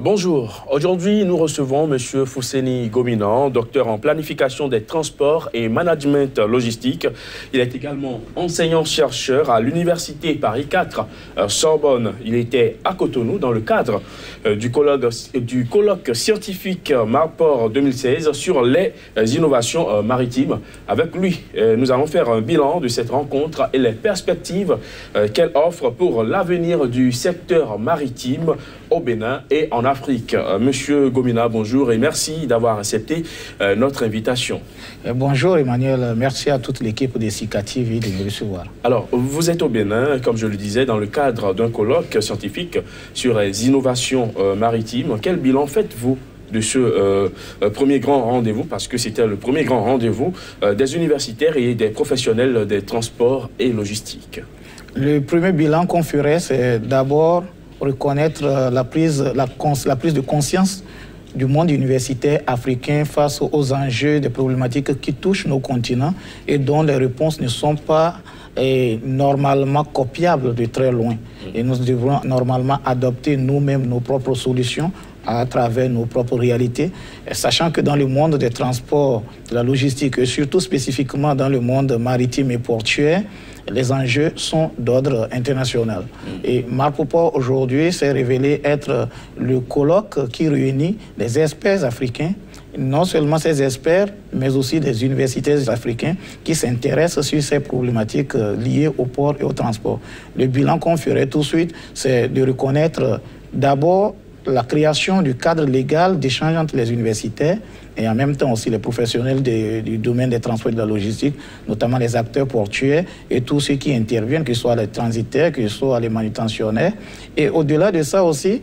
Bonjour, aujourd'hui nous recevons M. Fousseni Gomina, docteur en planification des transports et management logistique. Il est également enseignant-chercheur à l'Université Paris 4 Sorbonne. Il était à Cotonou dans le cadre du colloque scientifique Marport 2016 sur les innovations maritimes. Avec lui, nous allons faire un bilan de cette rencontre et les perspectives qu'elle offre pour l'avenir du secteur maritime au Bénin et en Afrique. Monsieur Gomina, bonjour et merci d'avoir accepté notre invitation. Bonjour Emmanuel, merci à toute l'équipe de SICA TV de me recevoir. Alors, vous êtes au Bénin, comme je le disais, dans le cadre d'un colloque scientifique sur les innovations maritimes. Quel bilan faites-vous de ce premier grand rendez-vous, parce que c'était le premier grand rendez-vous des universitaires et des professionnels des transports et logistiques? Le premier bilan qu'on ferait, c'est d'abord reconnaître la prise de conscience du monde universitaire africain face aux enjeux des problématiques qui touchent nos continents et dont les réponses ne sont pas normalement copiables de très loin. Et nous devrons normalement adopter nous-mêmes nos propres solutions à travers nos propres réalités, sachant que dans le monde des transports, de la logistique, et surtout spécifiquement dans le monde maritime et portuaire, les enjeux sont d'ordre international. Et Marpoport aujourd'hui s'est révélé être le colloque qui réunit les experts africains, non seulement ces experts, mais aussi des universitaires africains qui s'intéressent sur ces problématiques liées au port et au transport. Le bilan qu'on ferait tout de suite, c'est de reconnaître d'abord la création du cadre légal d'échange entre les universitaires et en même temps aussi les professionnels du domaine des transports et de la logistique, notamment les acteurs portuaires et tous ceux qui interviennent, que ce soit les transitaires, que ce soit les manutentionnaires. Et au-delà de ça aussi,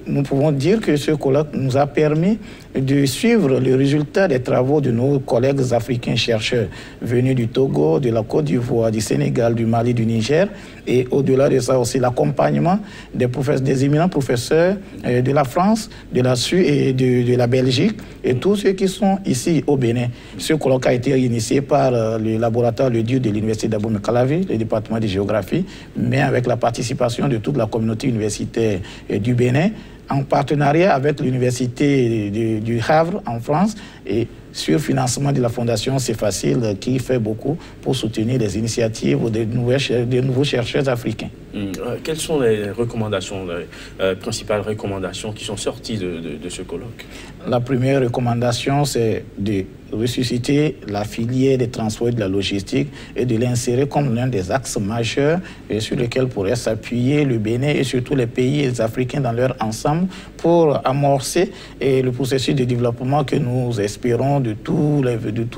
nous pouvons dire que ce colloque nous a permis de suivre le résultat des travaux de nos collègues africains chercheurs venus du Togo, de la Côte d'Ivoire, du Sénégal, du Mali, du Niger. Et au-delà de ça aussi, l'accompagnement des éminents professeurs de la France, de la Suisse et de la Belgique et tous ceux qui sont ici au Bénin. Ce colloque a été initié par le laboratoire Le Dieu de l'Université d'Abomey-Calavi, le département de géographie, mais avec la participation de toute la communauté universitaire du Bénin, en partenariat avec l'Université du Havre en France et sur financement de la Fondation C'est Facile qui fait beaucoup pour soutenir les initiatives des nouveaux chercheurs africains. Quelles sont les recommandations, les principales recommandations qui sont sorties de ce colloque? La première recommandation, c'est de ressusciter la filière des transports et de la logistique et de l'insérer comme l'un des axes majeurs sur lesquels pourrait s'appuyer le Bénin et surtout les pays africains dans leur ensemble pour amorcer le processus de développement que nous espérons de tous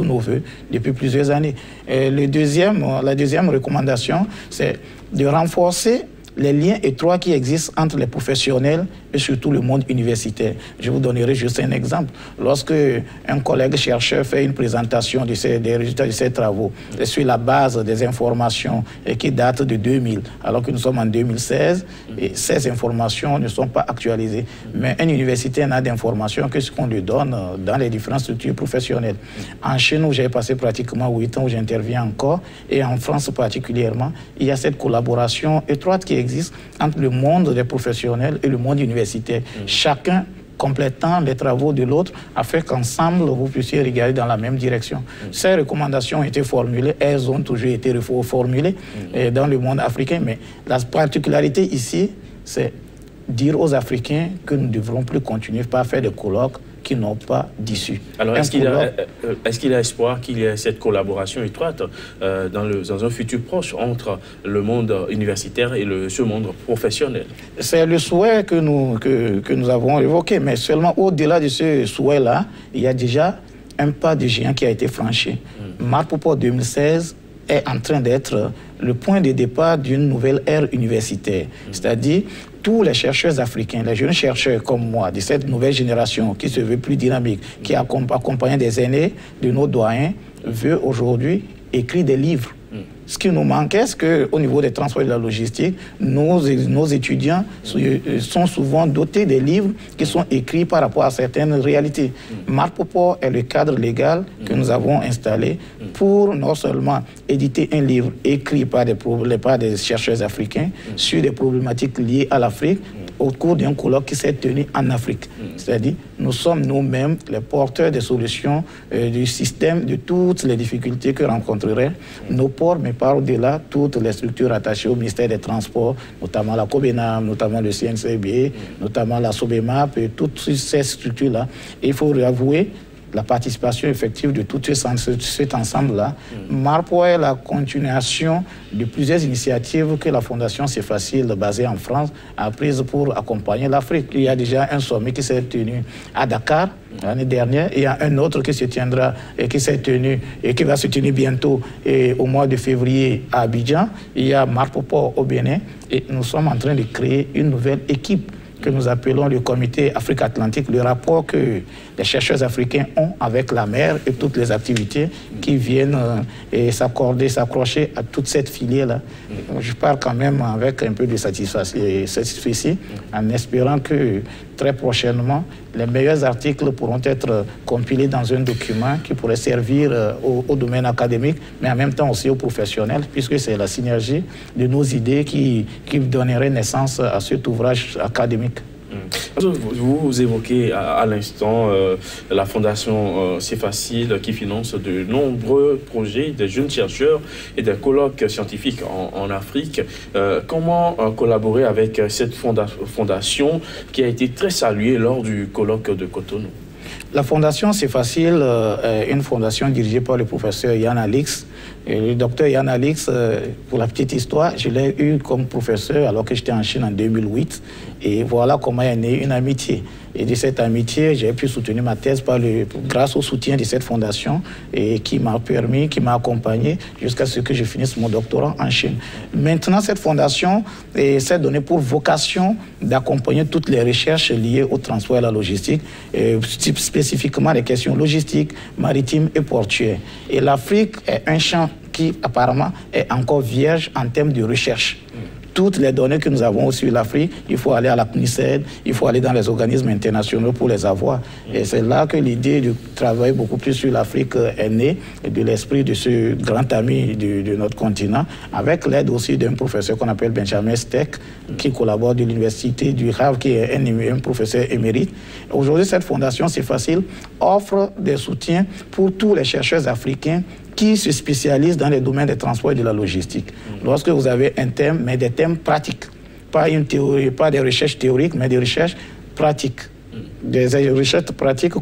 nos voeux depuis plusieurs années. La deuxième recommandation, c'est de renforcer les liens étroits qui existent entre les professionnels et surtout le monde universitaire. Je vous donnerai juste un exemple. Lorsque un collègue chercheur fait une présentation des résultats de ses travaux sur la base des informations qui datent de 2000, alors que nous sommes en 2016, et ces informations ne sont pas actualisées. Mais un universitaire n'a d'informations que ce qu'on lui donne dans les différentes structures professionnelles. En Chine, où j'ai passé pratiquement 8 ans, où j'interviens encore, et en France particulièrement, il y a cette collaboration étroite qui existe entre le monde des professionnels et le monde universitaire. Chacun complétant les travaux de l'autre afin qu'ensemble vous puissiez regarder dans la même direction. Ces recommandations ont été formulées, elles ont toujours été reformulées dans le monde africain, mais la particularité ici, c'est dire aux Africains que nous ne devrons plus continuer par faire des colloques qui n'ont pas d'issue. Alors, est-ce qu'il y a espoir qu'il y ait cette collaboration étroite dans un futur proche entre le monde universitaire et ce monde professionnel? C'est le souhait que nous avons évoqué, mais seulement au-delà de ce souhait-là, il y a déjà un pas de géant qui a été franchi. Marpoport 2016 est en train d'être le point de départ d'une nouvelle ère universitaire, c'est-à-dire tous les chercheurs africains, les jeunes chercheurs comme moi, de cette nouvelle génération qui se veut plus dynamique, qui accompagne des aînés, de nos doyens, veut aujourd'hui écrire des livres. Ce qui nous manquait, c'est qu'au niveau des transports et de la logistique, nos étudiants sont souvent dotés des livres qui sont écrits par rapport à certaines réalités. Marpoport est le cadre légal que nous avons installé pour non seulement éditer un livre écrit par des chercheurs africains sur des problématiques liées à l'Afrique, au cours d'un colloque qui s'est tenu en Afrique. C'est-à-dire, nous sommes nous-mêmes les porteurs des solutions du système, de toutes les difficultés que rencontreraient nos ports, mais par au-delà, toutes les structures attachées au ministère des Transports, notamment la COBENAM, notamment le CNCB, notamment la SOBEMAP, et toutes ces structures-là. Il faut avouer la participation effective de tout cet ensemble-là marque la continuation de plusieurs initiatives que la Fondation C'est Facile, basée en France, a prises pour accompagner l'Afrique. Il y a déjà un sommet qui s'est tenu à Dakar l'année dernière, et il y a un autre qui se tiendra et qui s'est tenu et qui va se tenir bientôt au mois de février à Abidjan. Il y a Marpopo au Bénin, et nous sommes en train de créer une nouvelle équipe que nous appelons le Comité Afrique-Atlantique, le rapport que les chercheurs africains ont avec la mer et toutes les activités qui viennent s'accrocher à toute cette filière-là. Je pars quand même avec un peu de satisfaction en espérant que très prochainement, les meilleurs articles pourront être compilés dans un document qui pourrait servir au domaine académique, mais en même temps aussi aux professionnels, puisque c'est la synergie de nos idées qui donnerait naissance à cet ouvrage académique. Vous évoquez à l'instant la Fondation C'est Facile qui finance de nombreux projets des jeunes chercheurs et des colloques scientifiques en Afrique. Comment collaborer avec cette fondation qui a été très saluée lors du colloque de Cotonou? La Fondation C'est Facile est une fondation dirigée par le professeur Yann Alix. Et le docteur Yann Alix, pour la petite histoire, je l'ai eu comme professeur alors que j'étais en Chine en 2008. Et voilà comment est née une amitié. Et de cette amitié, j'ai pu soutenir ma thèse grâce au soutien de cette fondation et qui m'a permis, qui m'a accompagné jusqu'à ce que je finisse mon doctorat en Chine. Maintenant, cette fondation s'est donnée pour vocation d'accompagner toutes les recherches liées au transport et à la logistique, spécifiquement les questions logistiques, maritimes et portuaires. Et l'Afrique est un champ qui apparemment est encore vierge en termes de recherche. Toutes les données que nous avons sur l'Afrique, il faut aller à la CNICED, il faut aller dans les organismes internationaux pour les avoir. Et c'est là que l'idée de travailler beaucoup plus sur l'Afrique est née, de l'esprit de ce grand ami de notre continent, avec l'aide aussi d'un professeur qu'on appelle Benjamin Steck, qui collabore de l'Université du Havre, qui est un professeur émérite. Aujourd'hui, cette fondation, C'est Facile, offre des soutiens pour tous les chercheurs africains qui se spécialisent dans les domaines des transports et de la logistique. Lorsque vous avez un thème, mais des thèmes pratiques, pas une théorie, pas des recherches théoriques, mais des recherches pratiques. Des recherches pratiques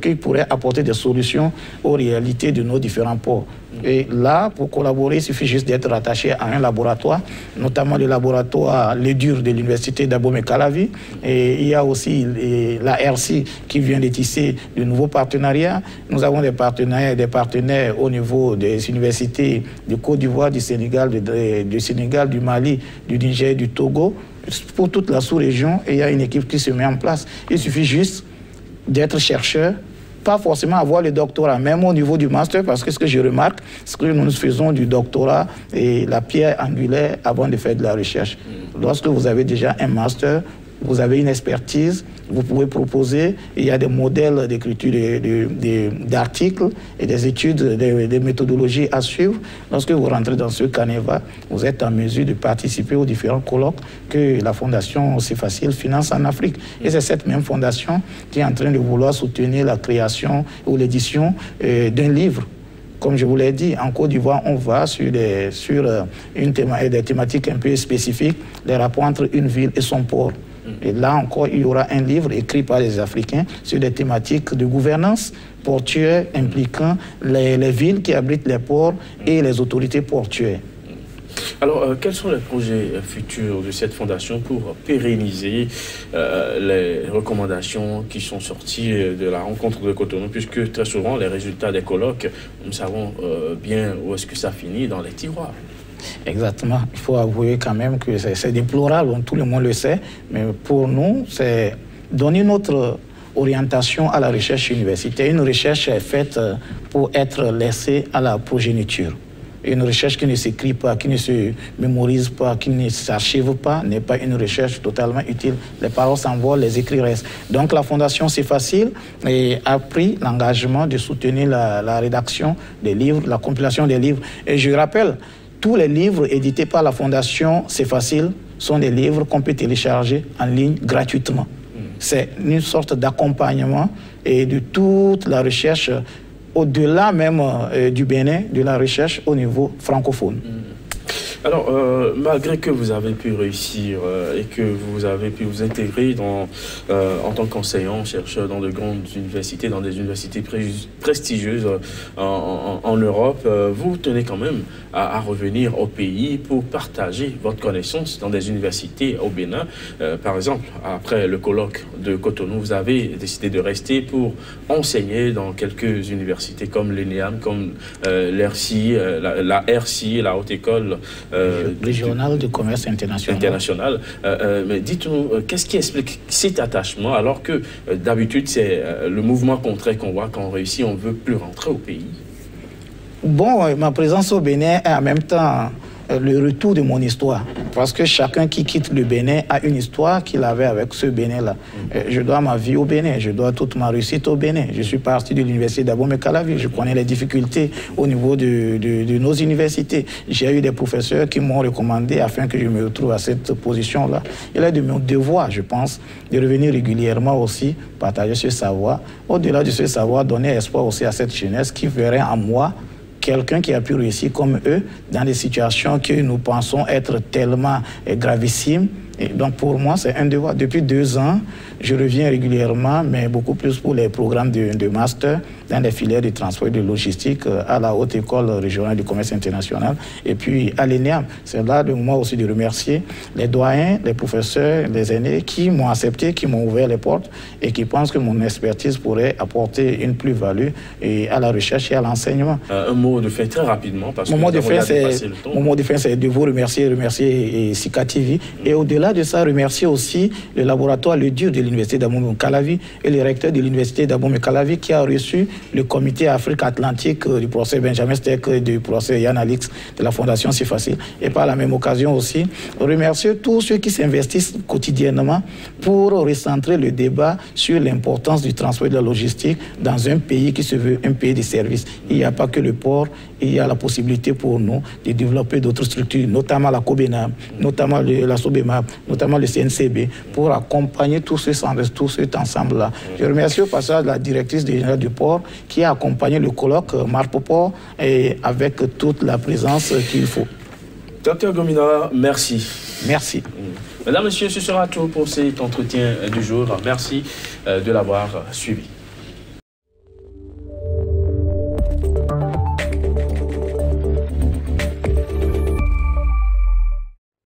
qui pourraient apporter des solutions aux réalités de nos différents ports. Et là, pour collaborer, il suffit juste d'être rattaché à un laboratoire, notamment le laboratoire LEDUR de l'Université d'Abomey-Calavi. Et il y a aussi la RC qui vient de tisser de nouveaux partenariats. Nous avons des partenaires au niveau des universités de Côte d'Ivoire, du Sénégal, du Mali, du Niger, du Togo. Pour toute la sous-région, et il y a une équipe qui se met en place. Il suffit juste d'être chercheur, pas forcément avoir le doctorat, même au niveau du master, parce que ce que je remarque, c'est que nous faisons du doctorat et la pierre angulaire avant de faire de la recherche. Lorsque vous avez déjà un master, vous avez une expertise, vous pouvez proposer, il y a des modèles d'écriture d'articles et des études, des méthodologies à suivre. Lorsque vous rentrez dans ce canevas, vous êtes en mesure de participer aux différents colloques que la Fondation C'est Facile finance en Afrique. Et c'est cette même fondation qui est en train de vouloir soutenir la création ou l'édition d'un livre. Comme je vous l'ai dit, en Côte d'Ivoire, on va sur des thématiques un peu spécifiques, les rapports entre une ville et son port. Et là encore, il y aura un livre écrit par les Africains sur des thématiques de gouvernance portuaire impliquant les villes qui abritent les ports et les autorités portuaires. Alors, quels sont les projets futurs de cette fondation pour pérenniser les recommandations qui sont sorties de la rencontre de Cotonou, puisque très souvent, les résultats des colloques, nous savons bien où est-ce que ça finit, dans les tiroirs. Exactement. Il faut avouer quand même que c'est déplorable, tout le monde le sait, mais pour nous, c'est donner notre orientation à la recherche universitaire. Une recherche est faite pour être laissée à la progéniture. Une recherche qui ne s'écrit pas, qui ne se mémorise pas, qui ne s'archive pas, n'est pas une recherche totalement utile. Les paroles s'envolent, les écrits restent. Donc la Fondation C'est Facile a pris l'engagement de soutenir la rédaction des livres, la compilation des livres. Et je rappelle, tous les livres édités par la Fondation C'est Facile sont des livres qu'on peut télécharger en ligne gratuitement. C'est une sorte d'accompagnement et de toute la recherche, au-delà même du Bénin, de la recherche au niveau francophone. Alors, malgré que vous avez pu réussir et que vous avez pu vous intégrer en tant qu'enseignant, chercheur dans de grandes universités, dans des universités prestigieuses en Europe, vous tenez quand même à revenir au pays pour partager votre connaissance dans des universités au Bénin. Par exemple, après le colloque de Cotonou, vous avez décidé de rester pour enseigner dans quelques universités comme l'ENEAM, comme l'RCI, la RCI, la Haute École régional de commerce international. Mais dites-nous, qu'est-ce qui explique cet attachement alors que d'habitude c'est le mouvement contraire qu'on voit quand on réussit, on ne veut plus rentrer au pays? Bon, ma présence au Bénin est en même temps le retour de mon histoire. Parce que chacun qui quitte le Bénin a une histoire qu'il avait avec ce Bénin-là. Je dois ma vie au Bénin, je dois toute ma réussite au Bénin. Je suis parti de l'université d'Abomey-Calavi, je connais les difficultés au niveau de nos universités. J'ai eu des professeurs qui m'ont recommandé, afin que je me retrouve à cette position-là. Il est de mon devoir, je pense, de revenir régulièrement aussi, partager ce savoir. Au-delà de ce savoir, donner espoir aussi à cette jeunesse qui verrait en moi quelqu'un qui a pu réussir comme eux dans des situations que nous pensons être tellement gravissimes. Et donc pour moi, c'est un devoir. Depuis 2 ans, je reviens régulièrement, mais beaucoup plus pour les programmes de master dans les filières de transport et de logistique à la Haute École régionale du commerce international et puis à l'ENEAM. C'est là le moment aussi de remercier les doyens, les professeurs, les aînés qui m'ont accepté, qui m'ont ouvert les portes et qui pensent que mon expertise pourrait apporter une plus-value à la recherche et à l'enseignement. Un mot de fin très rapidement, parce que mon mot de fin, c'est de vous remercier Sika TV et au-delà de ça, remercier aussi le laboratoire Le Dur de l'université d'Abomey-Calavi et le recteur de l'université d'Abomey-Calavi qui a reçu le comité Afrique-Atlantique du procès Benjamin Steck et du procès Yann Alix de la Fondation C'est Facile. Et par la même occasion aussi, remercier tous ceux qui s'investissent quotidiennement pour recentrer le débat sur l'importance du transport et de la logistique dans un pays qui se veut un pays de services. Il n'y a pas que le port, il y a la possibilité pour nous de développer d'autres structures, notamment la COBENAM, notamment la SOBEMAP, notamment le CNCB, pour accompagner tout cet ensemble-là. Je remercie au passage la directrice générale du port qui a accompagné le colloque Marpoport et avec toute la présence qu'il faut. Docteur Gomina, merci. Merci. Mesdames, Messieurs, ce sera tout pour cet entretien du jour. Merci de l'avoir suivi.